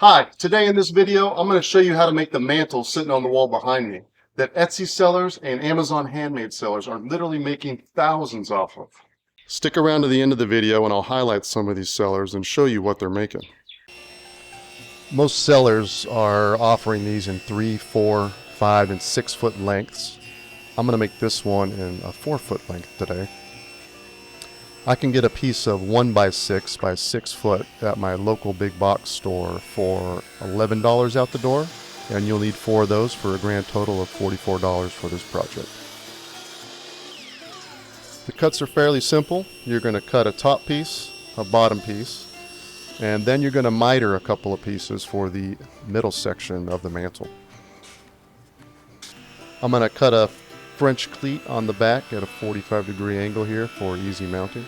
Hi, today in this video, I'm going to show you how to make the mantle sitting on the wall behind me that Etsy sellers and Amazon handmade sellers are literally making thousands off of. Stick around to the end of the video and I'll highlight some of these sellers and show you what they're making. Most sellers are offering these in 3, 4, 5, and 6 foot lengths. I'm going to make this one in a 4 foot length today. I can get a piece of 1x6 by 6 foot at my local big box store for $11 out the door, and you'll need 4 of those for a grand total of $44 for this project. The cuts are fairly simple. You're going to cut a top piece, a bottom piece, and then you're going to miter a couple of pieces for the middle section of the mantle. I'm going to cut a French cleat on the back at a 45-degree angle here for easy mounting.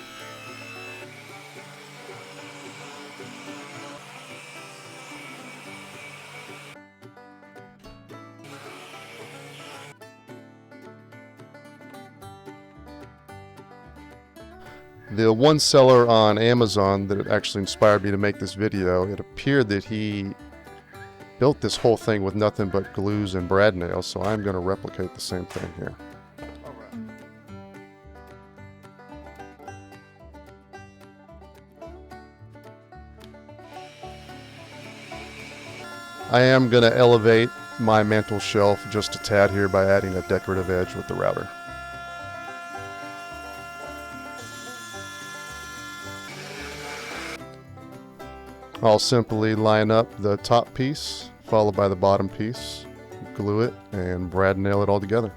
The one seller on Amazon that actually inspired me to make this video, it appeared that he built this whole thing with nothing but glues and brad nails, so I'm going to replicate the same thing here. I am going to elevate my mantle shelf just a tad here by adding a decorative edge with the router. I'll simply line up the top piece, followed by the bottom piece, glue it, and brad nail it all together.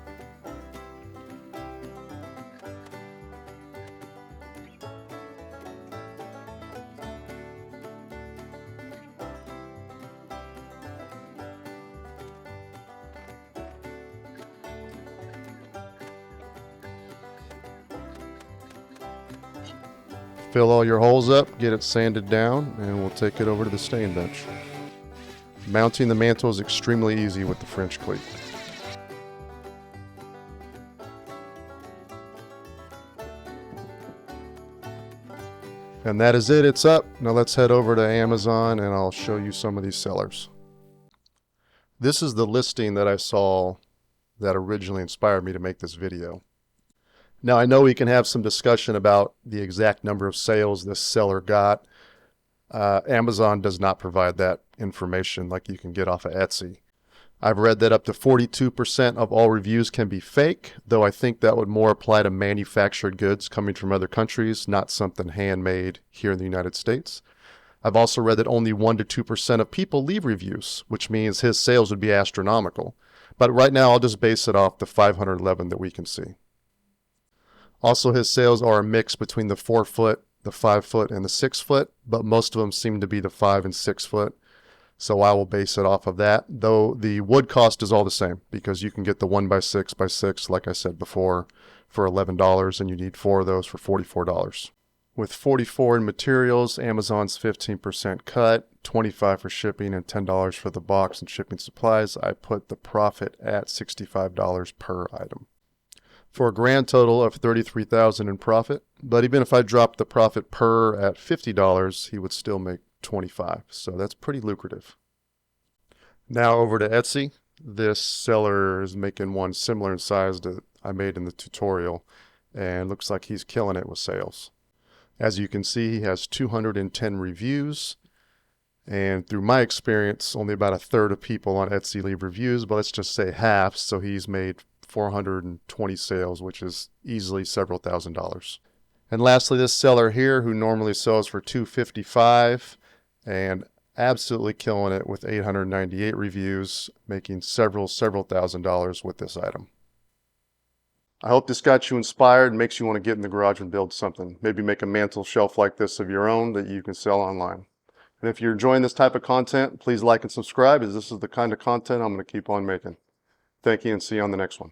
Fill all your holes up, get it sanded down, and we'll take it over to the staying bench. Mounting the mantle is extremely easy with the French cleat. And that is it, it's up. Now let's head over to Amazon and I'll show you some of these sellers. This is the listing that I saw that originally inspired me to make this video. Now I know we can have some discussion about the exact number of sales this seller got. Amazon does not provide that information like you can get off of Etsy. I've read that up to 42% of all reviews can be fake, though I think that would more apply to manufactured goods coming from other countries, not something handmade here in the United States. I've also read that only 1 to 2% of people leave reviews, which means his sales would be astronomical. But right now I'll just base it off the 511 that we can see. Also, his sales are a mix between the 4 foot, the 5 foot, and the 6 foot, but most of them seem to be the 5 and 6 foot. So I will base it off of that, though the wood cost is all the same because you can get the 1x6 by 6, like I said before, for $11, and you need 4 of those for $44. With $44 in materials, Amazon's 15% cut, $25 for shipping, and $10 for the box and shipping supplies, I put the profit at $65 per item, for a grand total of $33,000 in profit. But even if I dropped the profit per at $50, he would still make $25. So that's pretty lucrative. Now over to Etsy. This seller is making one similar in size that I made in the tutorial, and looks like he's killing it with sales. As you can see, he has 210 reviews, and through my experience, only about a third of people on Etsy leave reviews, but let's just say half, so he's made 420 sales, which is easily several $1,000s. And lastly, this seller here who normally sells for $255 and absolutely killing it with 898 reviews, making several $1,000s with this item. I hope this got you inspired and makes you want to get in the garage and build something. Maybe make a mantle shelf like this of your own that you can sell online. And if you're enjoying this type of content, please like and subscribe, as this is the kind of content I'm going to keep on making. Thank you, and see you on the next one.